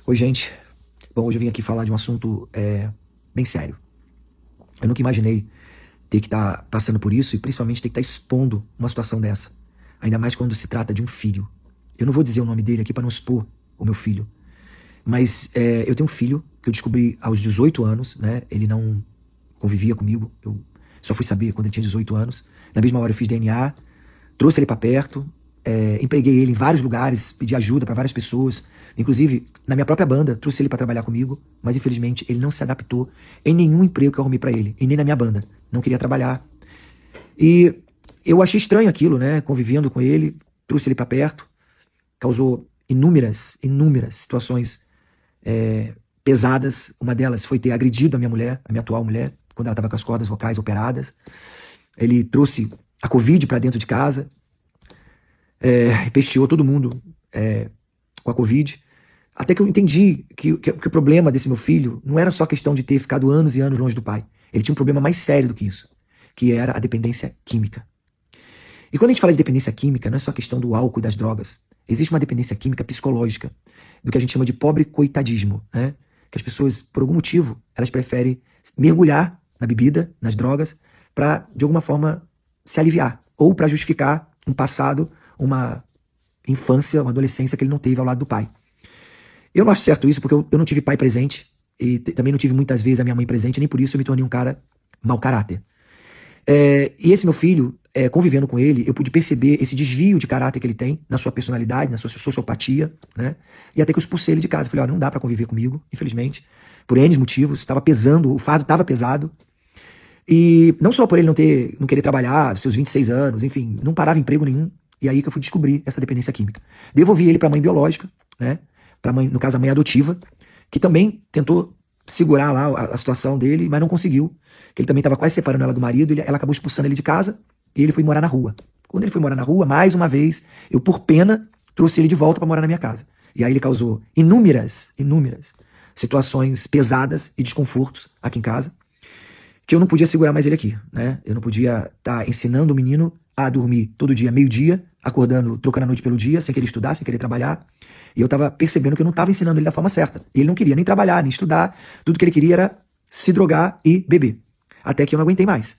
Oi, gente. Bom, hoje eu vim aqui falar de um assunto bem sério. Eu nunca imaginei ter que estar passando por isso e principalmente ter que estar expondo uma situação dessa. Ainda mais quando se trata de um filho. Eu não vou dizer o nome dele aqui para não expor o meu filho. Mas eu tenho um filho que eu descobri aos 18 anos, né? Ele não convivia comigo. Eu só fui saber quando ele tinha 18 anos. Na mesma hora eu fiz DNA, trouxe ele para perto, empreguei ele em vários lugares, pedi ajuda para várias pessoas, inclusive na minha própria banda, trouxe ele para trabalhar comigo, mas infelizmente ele não se adaptou em nenhum emprego que eu arrumei para ele, e nem na minha banda, não queria trabalhar. E eu achei estranho aquilo, né, convivendo com ele, trouxe ele para perto, causou inúmeras situações pesadas. Uma delas foi ter agredido a minha mulher, a minha atual mulher, quando ela estava com as cordas vocais operadas. Ele trouxe a Covid para dentro de casa, pesteou todo mundo com a Covid. Até que eu entendi que o problema desse meu filho não era só a questão de ter ficado anos e anos longe do pai. Ele tinha um problema mais sério do que isso, que era a dependência química. E quando a gente fala de dependência química, não é só a questão do álcool e das drogas. Existe uma dependência química psicológica, do que a gente chama de pobre coitadismo, né? Que as pessoas, por algum motivo, elas preferem mergulhar na bebida, nas drogas, para, de alguma forma, se aliviar. Ou para justificar um passado, uma infância, uma adolescência que ele não teve ao lado do pai. Eu não acho certo isso, porque eu não tive pai presente, e também não tive muitas vezes a minha mãe presente, nem por isso eu me tornei um cara mau caráter. E esse meu filho, convivendo com ele, eu pude perceber esse desvio de caráter que ele tem na sua personalidade, na sua sociopatia, né? E até que eu expulsei ele de casa. Falei, ó, não dá pra conviver comigo, infelizmente, por N motivos, estava pesando, o fardo estava pesado. E não só por ele não querer trabalhar, seus 26 anos, enfim, não parava emprego nenhum. E aí que eu fui descobrir essa dependência química. Devolvi ele pra mãe biológica, né? Pra mãe, no caso, a mãe adotiva, que também tentou segurar lá a situação dele, mas não conseguiu. Que ele também estava quase separando ela do marido, ela acabou expulsando ele de casa e ele foi morar na rua. Quando ele foi morar na rua, mais uma vez, eu por pena trouxe ele de volta para morar na minha casa. E aí ele causou inúmeras situações pesadas e desconfortos aqui em casa, que eu não podia segurar mais ele aqui, né? Eu não podia estar ensinando o menino a dormir todo dia, meio-dia, acordando, trocando a noite pelo dia, sem querer estudar, sem querer trabalhar. E eu tava percebendo que eu não tava ensinando ele da forma certa. E ele não queria nem trabalhar, nem estudar. Tudo que ele queria era se drogar e beber. Até que eu não aguentei mais.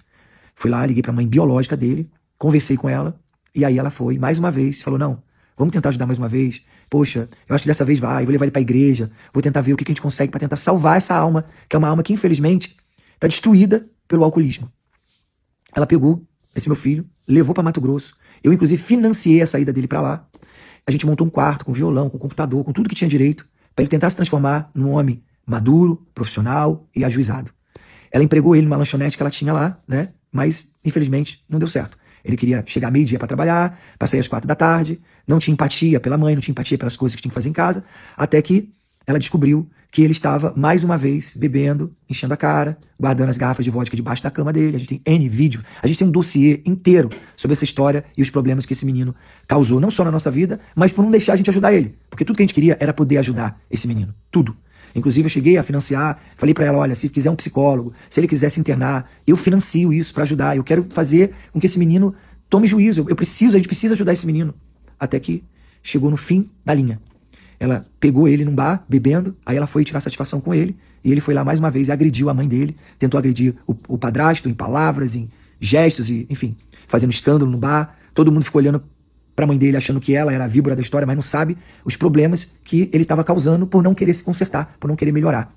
Fui lá, liguei pra mãe biológica dele, conversei com ela, e aí ela foi, mais uma vez, falou, não, vamos tentar ajudar mais uma vez. Poxa, eu acho que dessa vez vai, vou levar ele pra igreja, vou tentar ver o que a gente consegue pra tentar salvar essa alma, que é uma alma que, infelizmente, tá destruída pelo alcoolismo. Ela pegou esse meu filho, levou pra Mato Grosso. Eu, inclusive, financiei a saída dele pra lá. A gente montou um quarto com violão, com computador, com tudo que tinha direito, para ele tentar se transformar num homem maduro, profissional e ajuizado. Ela empregou ele numa lanchonete que ela tinha lá, né? Mas, infelizmente, não deu certo. Ele queria chegar meio-dia para trabalhar, para sair às 4 da tarde, não tinha empatia pela mãe, não tinha empatia pelas coisas que tinha que fazer em casa, até que ela descobriu que ele estava, mais uma vez, bebendo, enchendo a cara, guardando as garrafas de vodka debaixo da cama dele. A gente tem N vídeo, a gente tem um dossiê inteiro sobre essa história e os problemas que esse menino causou, não só na nossa vida, mas por não deixar a gente ajudar ele. Porque tudo que a gente queria era poder ajudar esse menino. Tudo. Inclusive eu cheguei a financiar, falei pra ela, olha, se quiser um psicólogo, se ele quiser se internar, eu financio isso pra ajudar. Eu quero fazer com que esse menino tome juízo. A gente precisa ajudar esse menino. Até que chegou no fim da linha. Ela pegou ele num bar, bebendo, aí ela foi tirar satisfação com ele, e ele foi lá mais uma vez e agrediu a mãe dele, tentou agredir o padrasto em palavras, em gestos, e enfim, fazendo escândalo no bar. Todo mundo ficou olhando pra mãe dele, achando que ela era a víbora da história, mas não sabe os problemas que ele estava causando por não querer se consertar, por não querer melhorar.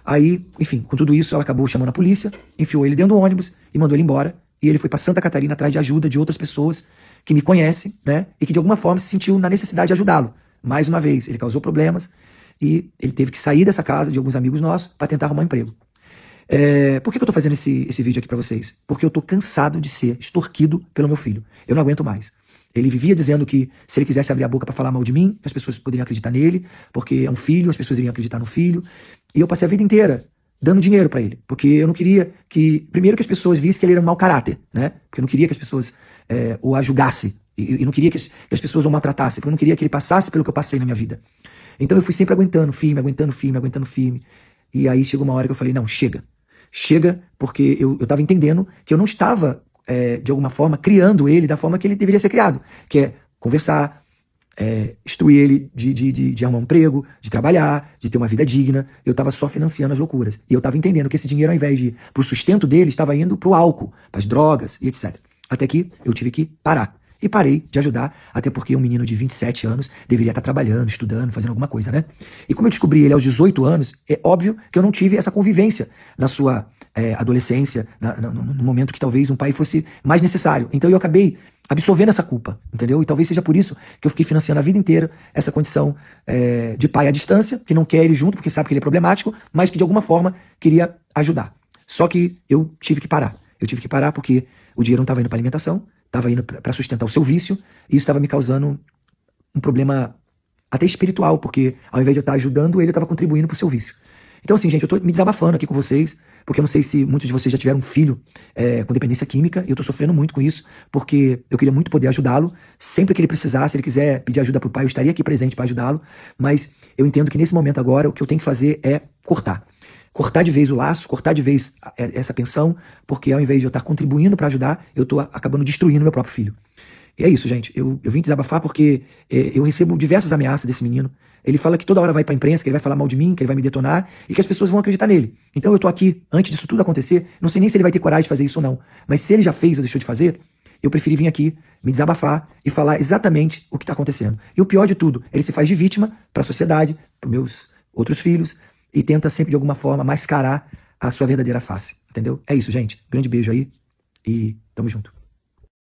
Aí, enfim, com tudo isso, ela acabou chamando a polícia, enfiou ele dentro do ônibus e mandou ele embora, e ele foi pra Santa Catarina atrás de ajuda de outras pessoas que me conhecem, né, e que de alguma forma se sentiu na necessidade de ajudá-lo. Mais uma vez, ele causou problemas e ele teve que sair dessa casa de alguns amigos nossos para tentar arrumar um emprego. Por que eu tô fazendo esse vídeo aqui para vocês? Porque eu tô cansado de ser extorquido pelo meu filho. Eu não aguento mais. Ele vivia dizendo que se ele quisesse abrir a boca para falar mal de mim, as pessoas poderiam acreditar nele, porque é um filho, as pessoas iriam acreditar no filho. E eu passei a vida inteira dando dinheiro para ele, porque eu não queria primeiro que as pessoas vissem que ele era um mau caráter, né? Porque eu não queria que as pessoas o julgassem. E não queria que as pessoas o maltratassem, porque eu não queria que ele passasse pelo que eu passei na minha vida. Então eu fui sempre aguentando firme. E aí chegou uma hora que eu falei, não, chega. Chega, porque eu tava entendendo que eu não estava, de alguma forma, criando ele da forma que ele deveria ser criado. Que é conversar, instruir ele de arrumar um emprego, de trabalhar, de ter uma vida digna. Eu estava só financiando as loucuras. E eu estava entendendo que esse dinheiro, ao invés de ir pro sustento dele, estava indo pro álcool, pras drogas e etc. Até que eu tive que parar. E parei de ajudar, até porque um menino de 27 anos deveria estar trabalhando, estudando, fazendo alguma coisa, né? E como eu descobri ele aos 18 anos, é óbvio que eu não tive essa convivência na sua adolescência, no momento que talvez um pai fosse mais necessário. Então eu acabei absorvendo essa culpa, entendeu? E talvez seja por isso que eu fiquei financiando a vida inteira essa condição de pai à distância, que não quer ele junto porque sabe que ele é problemático, mas que de alguma forma queria ajudar. Só que eu tive que parar. Eu tive que parar porque o dinheiro não estava indo para alimentação, estava indo para sustentar o seu vício, e isso estava me causando um problema até espiritual, porque ao invés de eu estar ajudando, ele estava contribuindo para o seu vício. Então assim, gente, eu tô me desabafando aqui com vocês, porque eu não sei se muitos de vocês já tiveram um filho com dependência química, e eu tô sofrendo muito com isso, porque eu queria muito poder ajudá-lo, sempre que ele precisasse, se ele quiser pedir ajuda pro pai, eu estaria aqui presente para ajudá-lo, mas eu entendo que nesse momento agora, o que eu tenho que fazer é cortar. Cortar de vez o laço, cortar de vez essa pensão, porque ao invés de eu estar contribuindo para ajudar, eu tô acabando destruindo meu próprio filho. E é isso, gente. Eu vim desabafar porque eu recebo diversas ameaças desse menino. Ele fala que toda hora vai pra imprensa, que ele vai falar mal de mim, que ele vai me detonar e que as pessoas vão acreditar nele. Então eu tô aqui, antes disso tudo acontecer, não sei nem se ele vai ter coragem de fazer isso ou não, mas se ele já fez ou deixou de fazer, eu preferi vir aqui, me desabafar e falar exatamente o que tá acontecendo. E o pior de tudo, ele se faz de vítima pra sociedade, pros meus outros filhos, e tenta sempre de alguma forma mascarar a sua verdadeira face, entendeu? É isso, gente. Grande beijo aí e tamo junto.